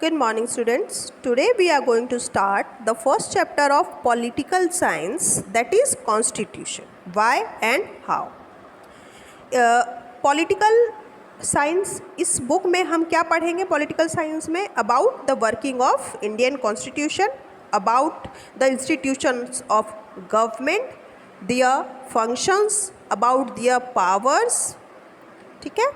Good morning, students. Today we are going to start the first chapter of political science, that is constitution. Why and how. Political science इस book में हम क्या पढ़ेंगे? Political science में about the working of Indian constitution, about the institutions of government, their functions, about their powers, ठीक है।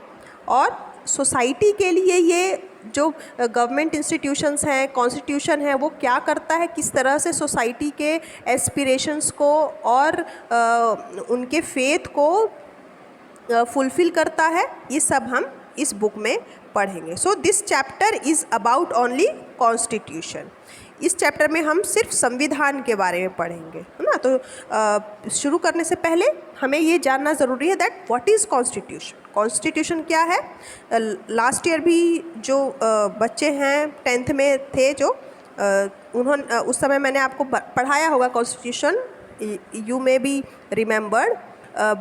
और society के लिए ये जो गवर्नमेंट इंस्टीट्यूशंस हैं, कॉन्स्टिट्यूशन है, वो क्या करता है, किस तरह से सोसाइटी के एस्पिरेशंस को और उनके फेथ को फुलफ़िल करता है, ये सब हम इस बुक में पढ़ेंगे। So this chapter is about only constitution. इस चैप्टर में हम सिर्फ संविधान के बारे में पढ़ेंगे, है ना। तो शुरू करने से पहले हमें ये जानना ज़रूरी है that what is constitution. Constitution क्या है? लास्ट ईयर भी जो बच्चे हैं 10th में थे, जो उन्होंने उस समय मैंने आपको पढ़ाया होगा constitution, you may be remembered,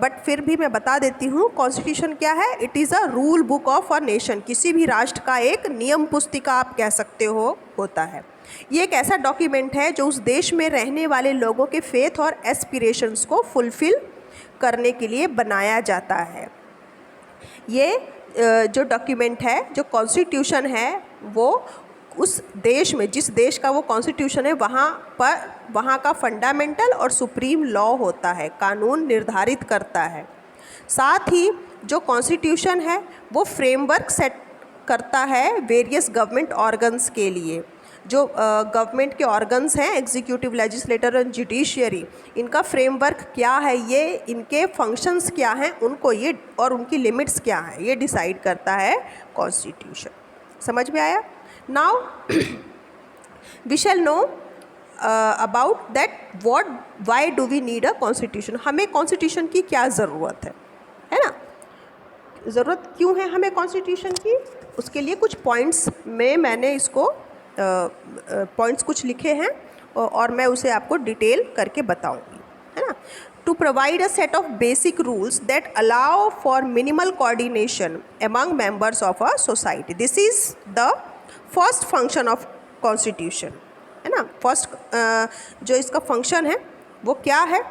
but फिर भी मैं बता देती हूँ कॉन्स्टिट्यूशन क्या है। It is a rule book of a nation. किसी भी राष्ट्र का एक नियम पुस्तिका आप कह सकते हो होता है। ये एक ऐसा डॉक्यूमेंट है जो उस देश में रहने वाले लोगों के फेथ और एस्पिरेशंस को फुलफ़िल करने के लिए बनाया जाता है। ये जो डॉक्यूमेंट है, जो कॉन्स्टिट्यूशन है, वो उस देश में, जिस देश का वो कॉन्स्टिट्यूशन है, वहाँ का फंडामेंटल और सुप्रीम लॉ होता है, कानून निर्धारित करता है। साथ ही जो कॉन्स्टिट्यूशन है वो फ्रेमवर्क सेट करता है वेरियस गवर्नमेंट ऑर्गन्स के लिए। जो गवर्नमेंट के ऑर्गन्स हैं, एग्जीक्यूटिव, लेजिस्लेटर और जुडिशियरी, इनका फ्रेमवर्क क्या है, ये इनके फंक्शंस क्या हैं, उनको ये और उनकी लिमिट्स क्या हैं, ये डिसाइड करता है कॉन्स्टिट्यूशन। समझ में आया? Now we shall know about that why do we need a constitution. हमें कॉन्स्टिट्यूशन की क्या ज़रूरत है ना। ज़रूरत क्यों है हमें कॉन्स्टिट्यूशन की? उसके लिए कुछ पॉइंट्स में मैंने इसको पॉइंट्स कुछ लिखे हैं और मैं उसे आपको डिटेल करके बताऊंगी, है ना। To provide a set of basic rules that allow for minimal coordination among members of a society, this is the first function of constitution, है ना। फर्स्ट जो इसका फंक्शन है वो क्या है?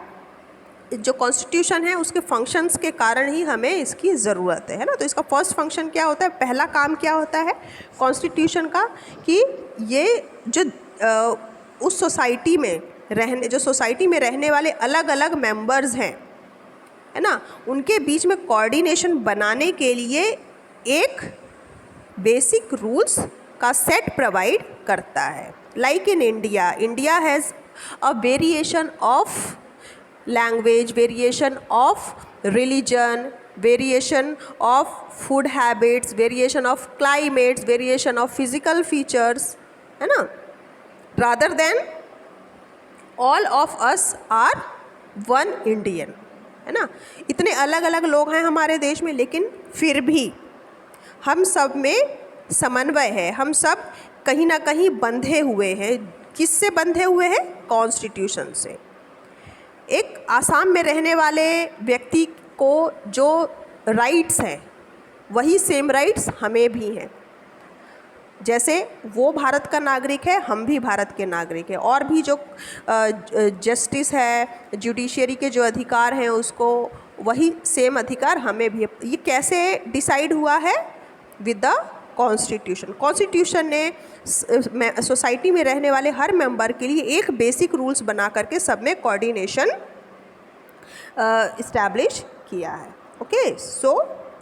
जो कॉन्स्टिट्यूशन है उसके फंक्शंस के कारण ही हमें इसकी ज़रूरत है ना। तो इसका फर्स्ट फंक्शन क्या होता है? पहला काम क्या होता है कॉन्स्टिट्यूशन का कि ये जो उस सोसाइटी में रहने वाले अलग अलग मेंबर्स हैं, है ना, उनके बीच में कोऑर्डिनेशन बनाने के लिए एक बेसिक रूल्स का सेट प्रोवाइड करता है। Like in India has a variation of language, variation of religion, variation of food habits, variation of climates, variation of physical features, है ना। rather than all of us are one Indian, है ना। इतने अलग अलग लोग हैं हमारे देश में, लेकिन फिर भी हम सब में समन्वय है। हम सब कहीं ना कहीं बंधे हुए हैं। किससे बंधे हुए हैं? कॉन्स्टिट्यूशन से। एक आसाम में रहने वाले व्यक्ति को जो राइट्स हैं वही सेम राइट्स हमें भी हैं। जैसे वो भारत का नागरिक है, हम भी भारत के नागरिक हैं। और भी जो जस्टिस है, जुडिशियरी के जो अधिकार हैं, उसको वही सेम अधिकार हमें भी है। ये कैसे डिसाइड हुआ है? With the constitution. कॉन्स्टिट्यूशन ने सोसाइटी में रहने वाले हर मेंबर के लिए एक बेसिक रूल्स बना करके सब में कोऑर्डिनेशन इस्टेब्लिश किया है। ओके, सो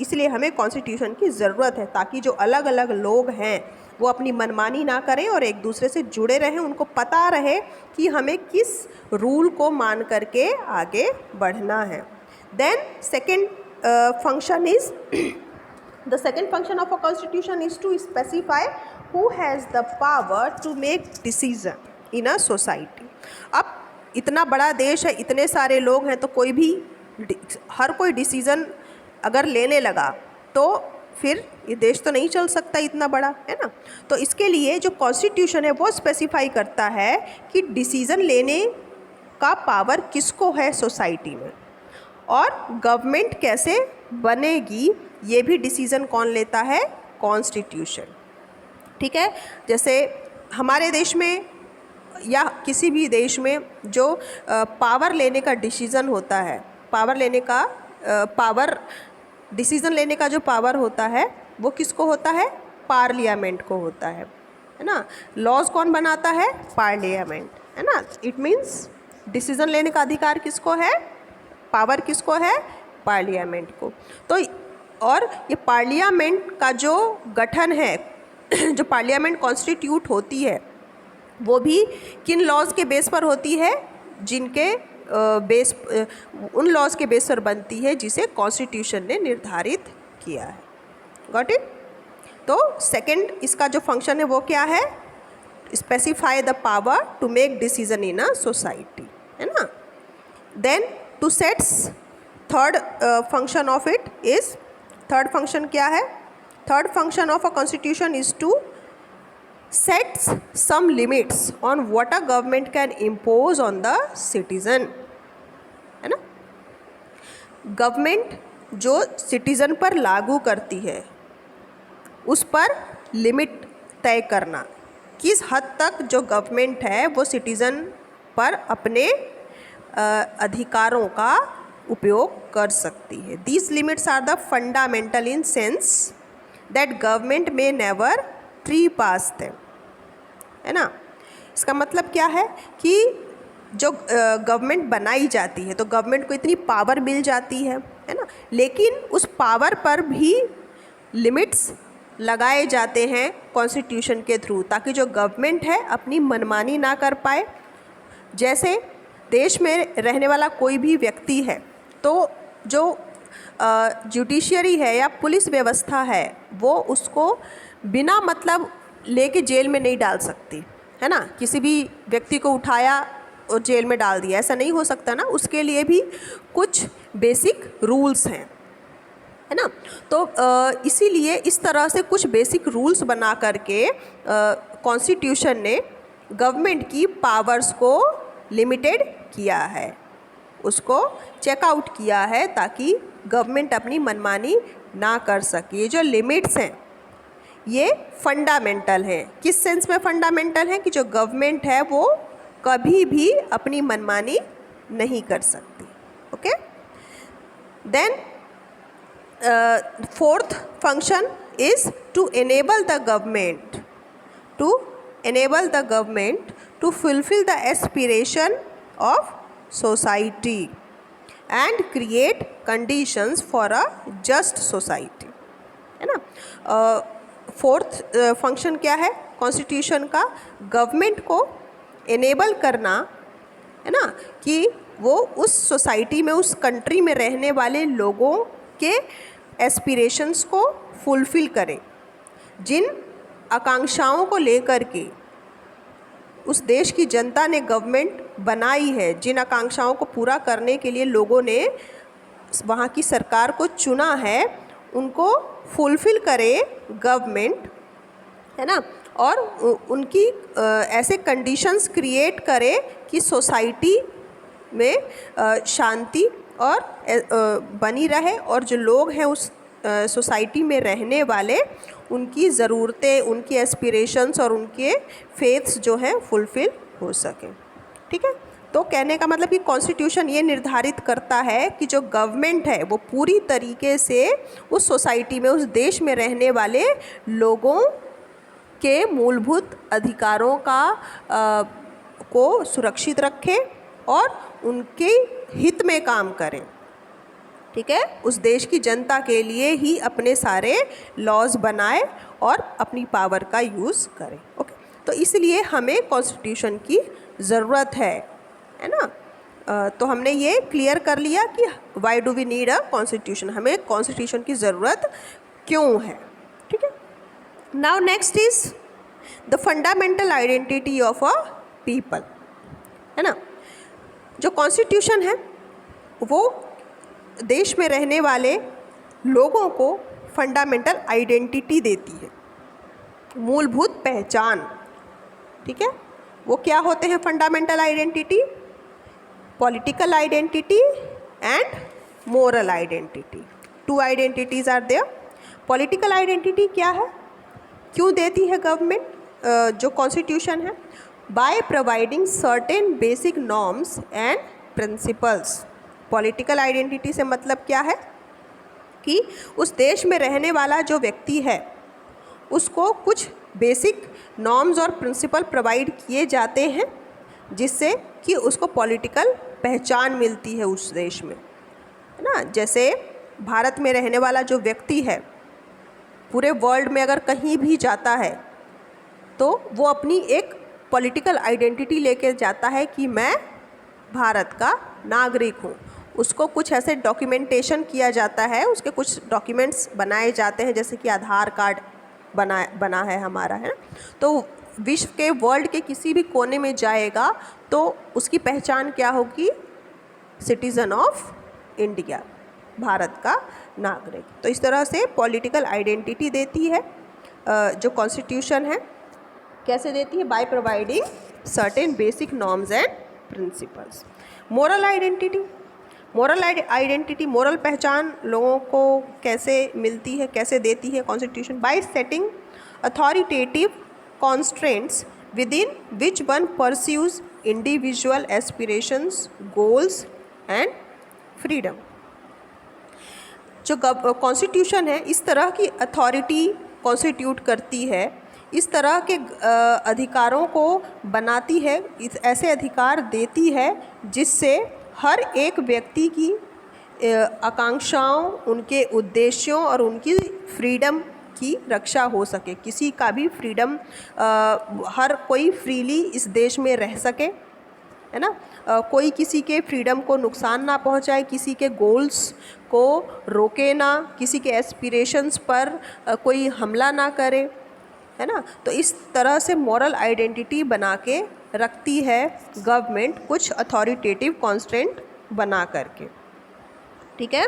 इसलिए हमें कॉन्स्टिट्यूशन की ज़रूरत है, ताकि जो अलग अलग लोग हैं वो अपनी मनमानी ना करें और एक दूसरे से जुड़े रहें। उनको पता रहे कि हमें किस रूल को मान करके आगे बढ़ना है। Then second function is The second function of a constitution is to specify who has the power to make decision in a society. अब इतना बड़ा देश है, इतने सारे लोग हैं, तो कोई भी हर कोई डिसीज़न अगर लेने लगा तो फिर ये देश तो नहीं चल सकता इतना बड़ा, है ना। तो इसके लिए जो कॉन्स्टिट्यूशन है वो स्पेसिफाई करता है कि डिसीज़न लेने का पावर किसको है सोसाइटी में, और गवर्नमेंट कैसे बनेगी ये भी डिसीज़न कौन लेता है? कॉन्स्टिट्यूशन। ठीक है। जैसे हमारे देश में या किसी भी देश में जो पावर लेने का डिसीज़न होता है, डिसीज़न लेने का जो पावर होता है वो किसको होता है? पार्लियामेंट को होता है ना। लॉज कौन बनाता है? पार्लियामेंट, है ना। इट मीन्स डिसीज़न लेने का अधिकार किसको है? पावर किसको है? पार्लियामेंट को। तो और ये पार्लियामेंट का जो गठन है जो पार्लियामेंट कॉन्स्टिट्यूट होती है वो भी किन लॉज के बेस पर होती है? जिनके उन लॉज के बेस पर बनती है जिसे कॉन्स्टिट्यूशन ने निर्धारित किया है। Got it? तो सेकंड इसका जो फंक्शन है वो क्या है? Specify the power to make decision in a society, है ना। Then to sets third function of it is, third function क्या है? Third function of a constitution is to sets some limits on what a government can impose on the citizen, है ना। Government जो citizen पर लागू करती है उस पर लिमिट तय करना, किस हद तक जो गवर्नमेंट है वो सिटीज़न पर अपने अधिकारों का उपयोग कर सकती है। These limits are the fundamental in sense that government may never trespass थे, है ना। इसका मतलब क्या है कि जो गवर्नमेंट बनाई जाती है तो गवर्नमेंट को इतनी पावर मिल जाती है ना, लेकिन उस पावर पर भी लिमिट्स लगाए जाते हैं कॉन्स्टिट्यूशन के थ्रू, ताकि जो गवर्नमेंट है अपनी मनमानी ना कर पाए। जैसे देश में रहने वाला कोई भी व्यक्ति है तो जो जुडिशियरी है या पुलिस व्यवस्था है वो उसको बिना मतलब लेके जेल में नहीं डाल सकती, है ना। किसी भी व्यक्ति को उठाया और जेल में डाल दिया, ऐसा नहीं हो सकता ना। उसके लिए भी कुछ बेसिक रूल्स हैं, है ना। तो इसीलिए इस तरह से कुछ बेसिक रूल्स बना करके कॉन्स्टिट्यूशन ने गवर्नमेंट की पावर्स को लिमिटेड किया है, उसको चेकआउट किया है, ताकि गवर्नमेंट अपनी मनमानी ना कर सके। ये जो लिमिट्स हैं ये फंडामेंटल है। किस सेंस में फंडामेंटल है? कि जो गवर्नमेंट है वो कभी भी अपनी मनमानी नहीं कर सकती। Okay. Then fourth function is to enable the government to fulfil the aspiration of society and create conditions for a just society, है ना। फोर्थ फंक्शन क्या है कॉन्स्टिट्यूशन का? गवर्नमेंट को एनेबल करना, है ना, कि वो उस सोसाइटी में, उस कंट्री में रहने वाले लोगों के एस्पिरेशंस को फुलफिल करे। जिन आकांक्षाओं को लेकर के उस देश की जनता ने गवर्नमेंट बनाई है, जिन आकांक्षाओं को पूरा करने के लिए लोगों ने वहाँ की सरकार को चुना है, उनको फुलफ़िल करे गवर्नमेंट, है ना। और उनकी ऐसे कंडीशंस क्रिएट करे कि सोसाइटी में शांति और बनी रहे, और जो लोग हैं उस सोसाइटी में रहने वाले, उनकी ज़रूरतें, उनकी एस्पिरेशंस और उनके फेथ्स जो हैं फुलफ़िल हो सकें। ठीक है। तो कहने का मतलब कि कॉन्स्टिट्यूशन ये निर्धारित करता है कि जो गवर्नमेंट है वो पूरी तरीके से उस सोसाइटी में, उस देश में रहने वाले लोगों के मूलभूत अधिकारों को सुरक्षित रखे और उनके हित में काम करे। ठीक है। उस देश की जनता के लिए ही अपने सारे लॉज बनाए और अपनी पावर का यूज़ करे। ओके। तो इसलिए हमें कॉन्स्टिट्यूशन की ज़रूरत है ना। तो हमने ये क्लियर कर लिया कि why do we need a constitution, हमें कॉन्स्टिट्यूशन की ज़रूरत क्यों है। ठीक है। Now next is the fundamental identity of a people, है ना। जो कॉन्स्टिट्यूशन है वो देश में रहने वाले लोगों को फंडामेंटल आइडेंटिटी देती है, मूलभूत पहचान। ठीक है। वो क्या होते हैं fundamental identity? Political identity and moral identity. Two identities are there. Political identity क्या है? क्यों देती है गवर्नमेंट जो कॉन्स्टिट्यूशन है? By providing certain basic norms and principles. Political identity से मतलब क्या है कि उस देश में रहने वाला जो व्यक्ति है उसको कुछ बेसिक नॉर्म्स और प्रिंसिपल प्रोवाइड किए जाते हैं जिससे कि उसको पॉलिटिकल पहचान मिलती है उस देश में, है ना। जैसे भारत में रहने वाला जो व्यक्ति है पूरे वर्ल्ड में अगर कहीं भी जाता है तो वो अपनी एक पॉलिटिकल आइडेंटिटी लेके जाता है कि मैं भारत का नागरिक हूँ। उसको कुछ ऐसे डॉक्यूमेंटेशन किया जाता है, उसके कुछ डॉक्यूमेंट्स बनाए जाते हैं, जैसे कि आधार कार्ड बना है हमारा, है ना। तो विश्व के वर्ल्ड के किसी भी कोने में जाएगा तो उसकी पहचान क्या होगी? सिटीज़न ऑफ इंडिया, भारत का नागरिक। तो इस तरह से पॉलिटिकल आइडेंटिटी देती है जो कॉन्स्टिट्यूशन है। कैसे देती है? By providing certain basic norms and principles. Moral identity, moral पहचान लोगों को कैसे मिलती है, कैसे देती है constitution? Bye setting authoritative constraints with in which one pursues individual aspirations, goals and freedom. जो कॉन्स्टिट्यूशन है इस तरह की अथॉरिटी कॉन्स्टिट्यूट करती है, इस तरह के अधिकारों को बनाती है, ऐसे अधिकार देती है जिससे हर एक व्यक्ति की आकांक्षाओं, उनके उद्देश्यों और उनकी फ्रीडम की रक्षा हो सके। किसी का भी फ्रीडम, हर कोई फ्रीली इस देश में रह सके, है ना। कोई किसी के फ्रीडम को नुकसान ना पहुंचाए, किसी के गोल्स को रोके ना, किसी के एस्पिरेशंस पर कोई हमला ना करे, है ना। तो इस तरह से मॉरल आइडेंटिटी बना के रखती है गवर्नमेंट, कुछ अथॉरिटेटिव कॉन्स्ट्रेंट बना करके, ठीक है।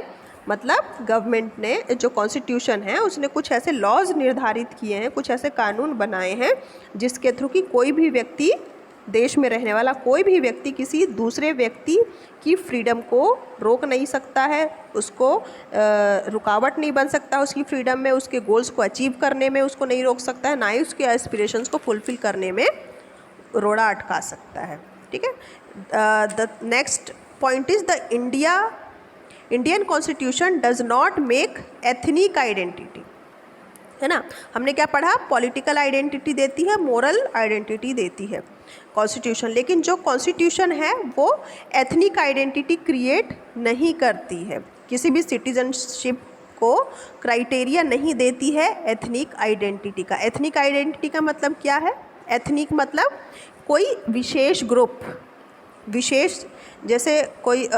मतलब गवर्नमेंट ने जो कॉन्स्टिट्यूशन है उसने कुछ ऐसे लॉज निर्धारित किए हैं, कुछ ऐसे कानून बनाए हैं जिसके थ्रू कि कोई भी व्यक्ति, देश में रहने वाला कोई भी व्यक्ति किसी दूसरे व्यक्ति की फ्रीडम को रोक नहीं सकता है, उसको रुकावट नहीं बन सकता उसकी फ्रीडम में, उसके गोल्स को अचीव करने में उसको नहीं रोक सकता है, ना ही उसके एस्पिरेशंस को फुलफ़िल करने में रोड़ा अटका सकता है, ठीक है। The next point is the Indian constitution does not make ethnic identity, है ना। हमने क्या पढ़ा? पॉलिटिकल आइडेंटिटी देती है, मोरल आइडेंटिटी देती है कॉन्स्टिट्यूशन, लेकिन जो कॉन्स्टिट्यूशन है वो एथनिक आइडेंटिटी क्रिएट नहीं करती है, किसी भी सिटीजनशिप को क्राइटेरिया नहीं देती है एथनिक आइडेंटिटी का। एथनिक आइडेंटिटी का मतलब क्या है? एथनिक मतलब कोई विशेष ग्रुप, विशेष, जैसे कोई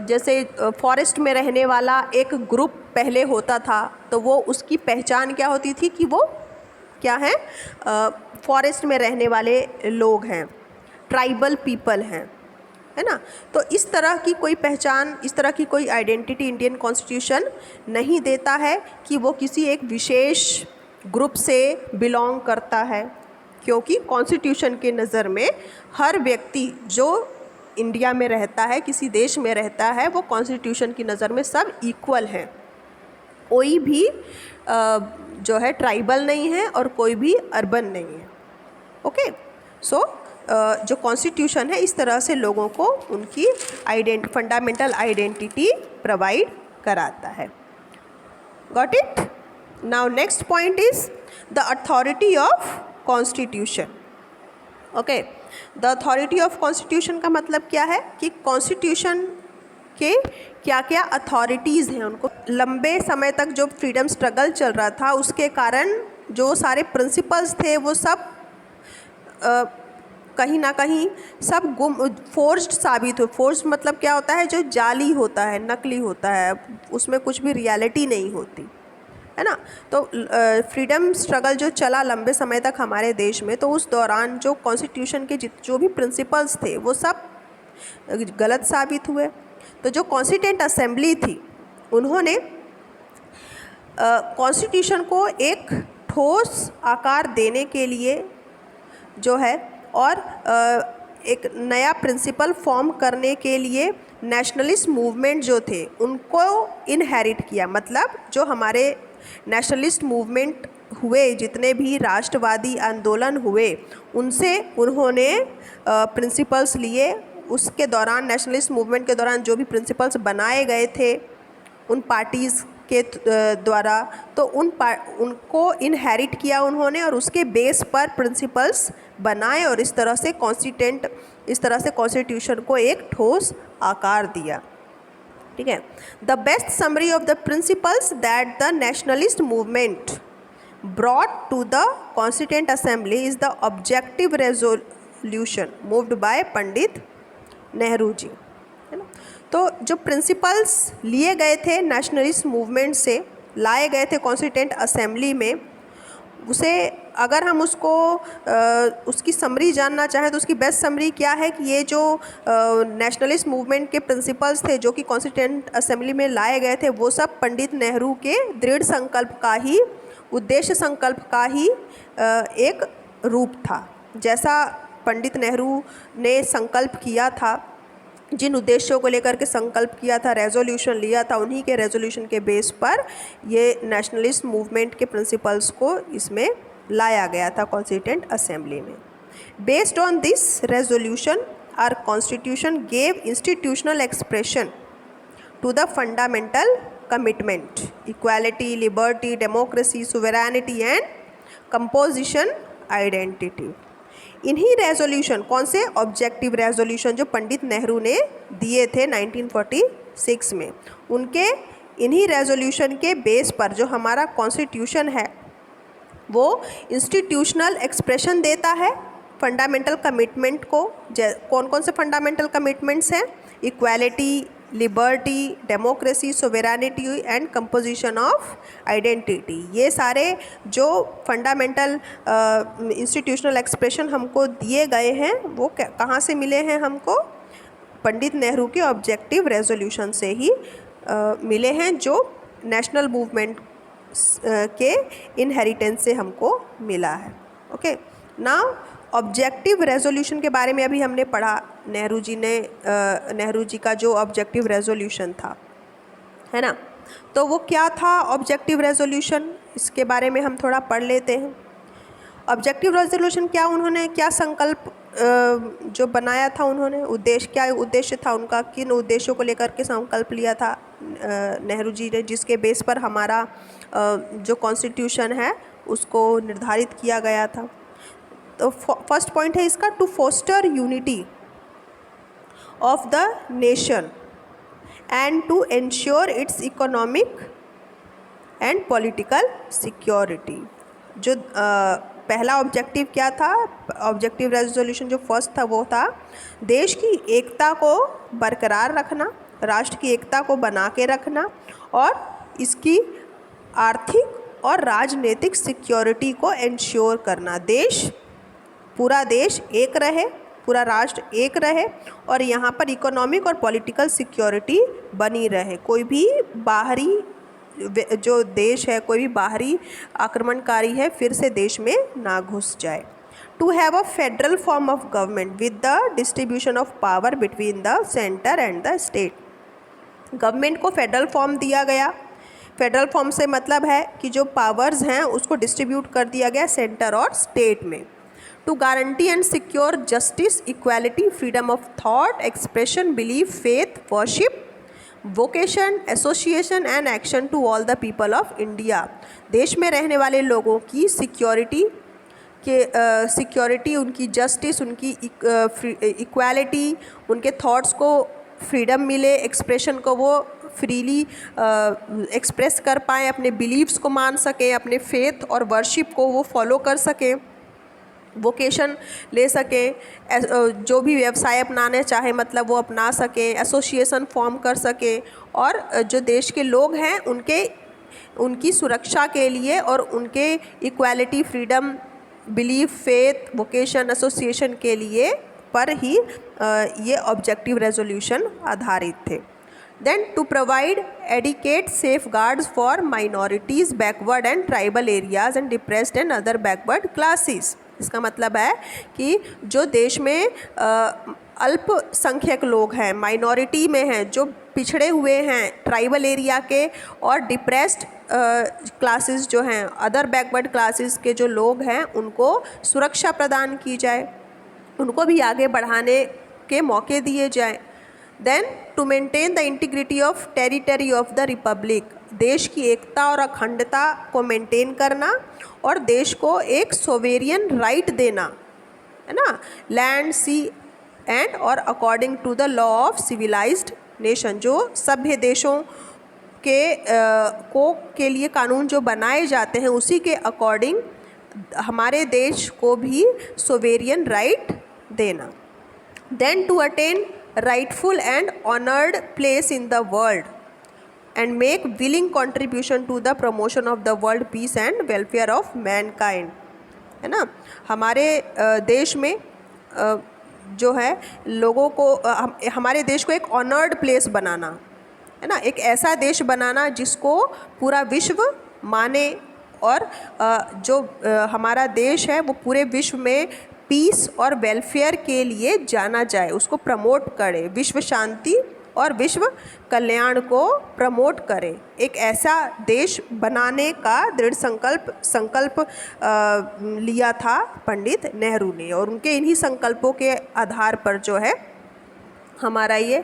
जैसे फॉरेस्ट में रहने वाला एक ग्रुप पहले होता था तो वो उसकी पहचान क्या होती थी कि वो क्या है? फॉरेस्ट में रहने वाले लोग हैं, ट्राइबल पीपल हैं, है ना। तो इस तरह की कोई पहचान, इस तरह की कोई आइडेंटिटी इंडियन कॉन्स्टिट्यूशन नहीं देता है कि वो किसी एक विशेष ग्रुप से बिलोंग करता है, क्योंकि कॉन्स्टिट्यूशन के नज़र में हर व्यक्ति जो इंडिया में रहता है, किसी देश में रहता है, वो कॉन्स्टिट्यूशन की नज़र में सब इक्वल हैं। कोई भी जो है ट्राइबल नहीं है और कोई भी अर्बन नहीं है, ओके। सो जो कॉन्स्टिट्यूशन है इस तरह से लोगों को उनकी फंडामेंटल आइडेंटिटी प्रोवाइड कराता है। Got it? Now next point is the authority of constitution, okay. The authority of constitution का मतलब क्या है कि कॉन्स्टिट्यूशन के क्या क्या अथॉरिटीज़ हैं उनको। लंबे समय तक जो फ्रीडम स्ट्रगल चल रहा था उसके कारण जो सारे प्रिंसिपल्स थे वो सब कहीं ना कहीं सब फोर्स्ड साबित हुए। फोर्स्ड मतलब क्या होता है? जो जाली होता है, नकली होता है, उसमें कुछ भी रियलिटी नहीं होती, है ना। तो फ्रीडम स्ट्रगल जो चला लंबे समय तक हमारे देश में, तो उस दौरान जो कॉन्स्टिट्यूशन के जो भी प्रिंसिपल्स थे वो सब गलत साबित हुए। तो जो कॉन्स्टिट्यूएंट असेंबली थी उन्होंने कॉन्स्टिट्यूशन को एक ठोस आकार देने के लिए जो है और एक नया प्रिंसिपल फॉर्म करने के लिए नेशनलिस्ट मूवमेंट जो थे उनको इनहेरिट किया। मतलब जो हमारे नेशनलिस्ट मूवमेंट हुए, जितने भी राष्ट्रवादी आंदोलन हुए, उनसे उन्होंने प्रिंसिपल्स लिए। उसके दौरान, नेशनलिस्ट मूवमेंट के दौरान जो भी प्रिंसिपल्स बनाए गए थे उन पार्टीज़ के द्वारा, तो उनको इनहेरिट किया उन्होंने और उसके बेस पर प्रिंसिपल्स बनाए और इस तरह से कॉन्स्टिट्यूशन को एक ठोस आकार दिया। ठीक है। The best summary of the principles that the nationalist movement brought to the Constituent Assembly is the objective resolution moved by Pandit Nehru ji, है ना। तो जो प्रिंसिपल्स लिए गए थे नेशनलिस्ट मूवमेंट से, लाए गए थे कॉन्स्टिट्यूएंट असेंबली में, उसे अगर हम उसकी समरी जानना चाहें तो उसकी बेस्ट समरी क्या है कि ये जो नेशनलिस्ट मूवमेंट के प्रिंसिपल्स थे जो कि कॉन्स्टिट्यूएंट असेंबली में लाए गए थे, वो सब पंडित नेहरू के दृढ़ संकल्प का ही, उद्देश्य संकल्प का ही एक रूप था। जैसा पंडित नेहरू ने संकल्प किया था, जिन उद्देश्यों को लेकर के संकल्प किया था, रेजोल्यूशन लिया था, उन्हीं के रेजोल्यूशन के बेस पर ये नेशनलिस्ट मूवमेंट के प्रिंसिपल्स को इसमें लाया गया था कॉन्स्टिट्यूएंट असेंबली में। Based on this resolution our constitution gave institutional expression to the fundamental commitment equality, liberty, democracy, sovereignty and composition identity. इन्हीं रेजोल्यूशन, कौन से? ऑब्जेक्टिव रेजोल्यूशन जो पंडित नेहरू ने दिए थे 1946 में, उनके इन्हीं रेजोल्यूशन के बेस पर जो हमारा कॉन्स्टिट्यूशन है वो इंस्टीट्यूशनल एक्सप्रेशन देता है फंडामेंटल कमिटमेंट को। कौन कौन से फंडामेंटल कमिटमेंट्स हैं? Equality, liberty, democracy, sovereignty and composition of identity. ये सारे जो फंडामेंटल इंस्टीट्यूशनल एक्सप्रेशन हमको दिए गए हैं वो कहाँ से मिले हैं हमको? पंडित नेहरू के ऑब्जेक्टिव रेजोल्यूशन से ही मिले हैं, जो नेशनल मूवमेंट के इनहेरिटेंस से हमको मिला है। ओके, नाउ ऑब्जेक्टिव रेजोल्यूशन के बारे में अभी हमने पढ़ा। नेहरू जी का जो ऑब्जेक्टिव रेजोल्यूशन था, है ना, तो वो क्या था ऑब्जेक्टिव रेजोल्यूशन, इसके बारे में हम थोड़ा पढ़ लेते हैं। ऑब्जेक्टिव रेजोल्यूशन क्या, उन्होंने क्या संकल्प जो बनाया था, उन्होंने उद्देश्य, क्या उद्देश्य था उनका, किन उद्देश्यों को लेकर के संकल्प लिया था नेहरू जी ने, जिसके बेस पर हमारा जो कॉन्स्टिट्यूशन है उसको निर्धारित किया गया था। तो फर्स्ट पॉइंट है इसका, to foster unity of the nation and to ensure its economic and political security. जो पहला ऑब्जेक्टिव क्या था, ऑब्जेक्टिव रेजोल्यूशन जो फर्स्ट था वो था देश की एकता को बरकरार रखना, राष्ट्र की एकता को बना के रखना और इसकी आर्थिक और राजनीतिक सिक्योरिटी को एंश्योर करना। पूरा देश एक रहे, पूरा राष्ट्र एक रहे और यहाँ पर इकोनॉमिक और पॉलिटिकल सिक्योरिटी बनी रहे। कोई भी बाहरी जो देश है, कोई भी बाहरी आक्रमणकारी है फिर से देश में ना घुस जाए। To have a federal form of government with the distribution of power between the centre and the state. Government को फेडरल फॉर्म दिया गया। फेडरल फॉर्म से मतलब है कि जो पावर्स हैं उसको डिस्ट्रीब्यूट कर दिया गया सेंटर और स्टेट में। To guarantee and secure justice, equality, freedom of thought, expression, belief, faith, worship, vocation, association and action to all the people of India. देश में रहने वाले लोगों की सिक्योरिटी, उनकी जस्टिस, उनकी इक्वालिटी, उनके थॉट्स को फ्रीडम मिले, एक्सप्रेशन को वो फ्रीली एक्सप्रेस कर पाएँ, अपने बिलीव्स को मान सकें, अपने फेथ और वर्शिप को वो फॉलो कर सकें, वोकेशन ले सकें, जो भी व्यवसाय अपनाने चाहे मतलब वो अपना सकें, एसोसिएशन फॉर्म कर सकें और जो देश के लोग हैं उनकी सुरक्षा के लिए और उनके equality, freedom, belief, faith, vocation, association के लिए पर ही ये ऑब्जेक्टिव रेजोल्यूशन आधारित थे। Then to provide adequate safeguards for minorities, backward and tribal areas and depressed and other backward classes. इसका मतलब है कि जो देश में अल्पसंख्यक लोग हैं, माइनॉरिटी में हैं, जो पिछड़े हुए हैं, ट्राइबल एरिया के और डिप्रेस्ड क्लासेस जो हैं, अदर बैकवर्ड क्लासेस के जो लोग हैं, उनको सुरक्षा प्रदान की जाए, उनको भी आगे बढ़ाने के मौके दिए जाएं। Then to maintain the integrity of territory of the republic, देश की एकता और अखंडता को मेंटेन करना और देश को एक सोवेरियन राइट देना, है ना, लैंड, सी एंड और according to the law of civilised nation, जो सभ्य देशों के लिए कानून जो बनाए जाते हैं उसी के अकॉर्डिंग हमारे देश को भी सोवेरियन राइट देना। Then to attain rightful and honoured place in the world and make willing contribution to the promotion of the world peace and welfare of mankind, है ना। हमारे देश में जो है लोगों को हमारे देश को एक ऑनर्ड प्लेस बनाना, है ना, एक ऐसा देश बनाना जिसको पूरा विश्व माने और जो हमारा देश है वो पूरे विश्व में पीस और वेलफेयर के लिए जाना जाए, उसको प्रमोट करे, विश्व शांति और विश्व कल्याण को प्रमोट करे। एक ऐसा देश बनाने का दृढ़ संकल्प लिया था पंडित नेहरू ने, और उनके इन्हीं संकल्पों के आधार पर जो है हमारा ये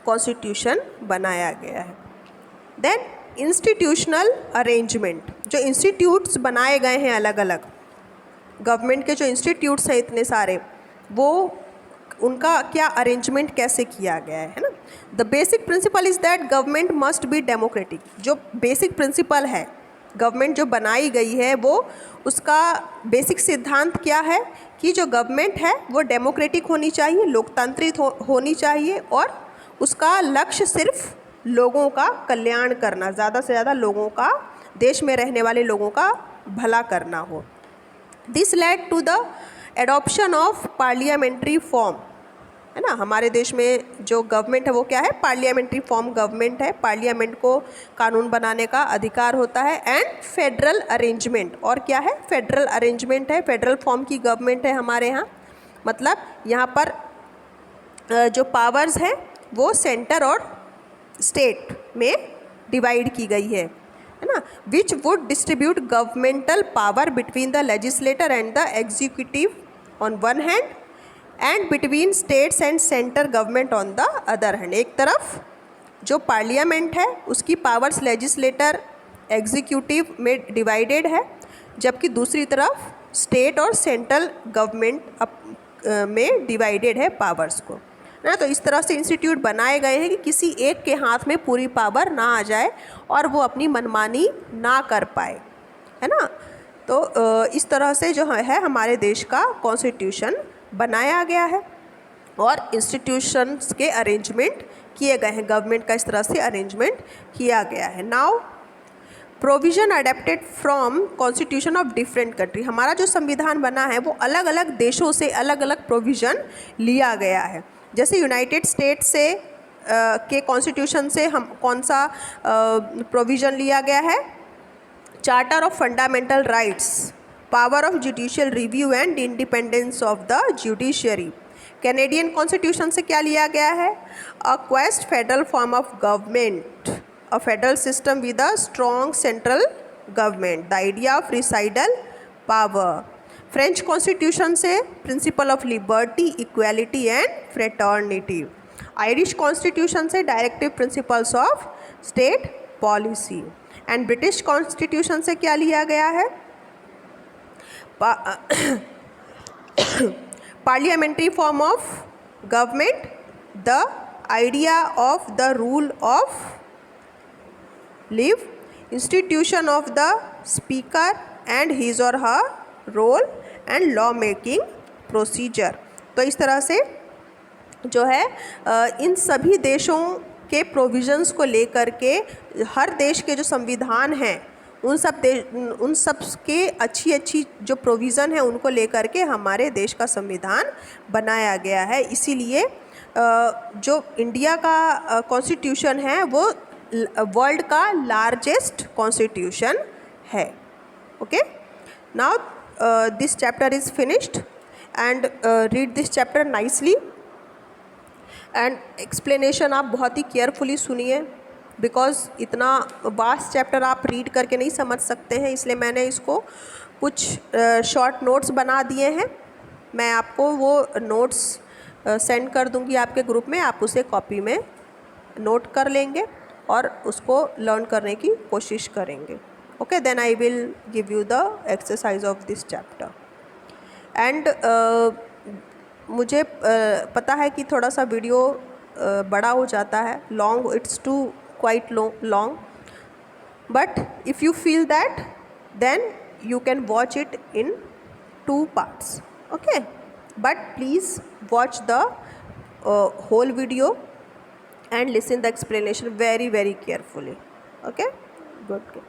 कॉन्स्टिट्यूशन बनाया गया है। देन इंस्टीट्यूशनल अरेंजमेंट, जो इंस्टीट्यूट्स बनाए गए हैं अलग अलग गवर्नमेंट के, जो इंस्टीट्यूट्स हैं इतने सारे, वो उनका क्या अरेंजमेंट कैसे किया गया है ना। The basic principle is that government must be democratic, जो बेसिक प्रिंसिपल है गवर्नमेंट जो बनाई गई है वो उसका बेसिक सिद्धांत क्या है कि जो गवर्नमेंट है वो डेमोक्रेटिक होनी चाहिए, लोकतांत्रिक होनी चाहिए और उसका लक्ष्य सिर्फ लोगों का कल्याण करना, ज़्यादा से ज़्यादा लोगों का, देश में रहने वाले लोगों का भला करना हो। This led to the adoption of parliamentary form, है ना। हमारे देश में जो गवर्नमेंट है वो क्या है, पार्लियामेंट्री फॉर्म गवर्नमेंट है, पार्लियामेंट को कानून बनाने का अधिकार होता है। एंड फेडरल अरेंजमेंट, और क्या है, फेडरल अरेंजमेंट है, फेडरल फॉर्म की गवर्नमेंट है हमारे यहाँ, मतलब यहाँ पर जो पावर्स हैं वो सेंटर और स्टेट में डिवाइड की गई है ना, which would distribute governmental power between the legislator and the executive on one hand and between states and centre government on the other hand. एक तरफ जो पार्लियामेंट है उसकी पावर्स लेजिस्लेटर एग्जीक्यूटिव में डिवाइडेड है, जबकि दूसरी तरफ स्टेट और सेंट्रल गवर्नमेंट में डिवाइडेड है पावर्स को ना। तो इस तरह से इंस्टीट्यूट बनाए गए हैं कि किसी एक के हाथ में पूरी पावर ना आ जाए और वो अपनी मनमानी ना कर पाए, है ना। तो इस तरह से जो है हमारे देश का कॉन्स्टिट्यूशन बनाया गया है और इंस्टीट्यूशंस के अरेंजमेंट किए गए हैं, गवर्नमेंट का इस तरह से अरेंजमेंट किया गया है। Now provision adapted from constitution of different country, हमारा जो संविधान बना है वो अलग अलग देशों से अलग अलग प्रोविज़न लिया गया है। जैसे यूनाइटेड स्टेट्स से के कॉन्स्टिट्यूशन से हम कौन सा प्रोविज़न लिया गया है, charter of fundamental rights, power of judicial review and independence of the judiciary. Canadian constitution से क्या लिया गया है, a quasi federal form of government, a federal system with a strong central government, the idea of residual power. French constitution से principle of liberty, equality and fraternity. Irish constitution से directive principles of state policy. And British constitution से क्या लिया गया है, parliamentary form of government, the idea of the rule of law, institution of the speaker and his or her role and law making procedure. तो इस तरह से जो है इन सभी देशों के प्रोविज़न्स को लेकर के हर देश के जो संविधान हैं उन सब के अच्छी जो प्रोविज़न है उनको लेकर के हमारे देश का संविधान बनाया गया है। इसीलिए जो इंडिया का कॉन्स्टिट्यूशन है वो वर्ल्ड का लार्जेस्ट कॉन्स्टिट्यूशन है। Okay, now this chapter is finished and read this chapter nicely. And explanation आप बहुत ही केयरफुली सुनिए, बिकॉज़ इतना वास्ट चैप्टर आप रीड करके नहीं समझ सकते हैं, इसलिए मैंने इसको कुछ शॉर्ट नोट्स बना दिए हैं। मैं आपको वो नोट्स सेंड कर दूंगी आपके ग्रुप में, आप उसे कॉपी में नोट कर लेंगे और उसको लर्न करने की कोशिश करेंगे। Okay, then I will give you the exercise of this chapter. And मुझे पता है कि थोड़ा सा वीडियो बड़ा हो जाता है, long, it's too quite long, but if you feel that then you can watch it in 2 parts. Okay, but please watch the whole video and listen the explanation very carefully. Okay, good.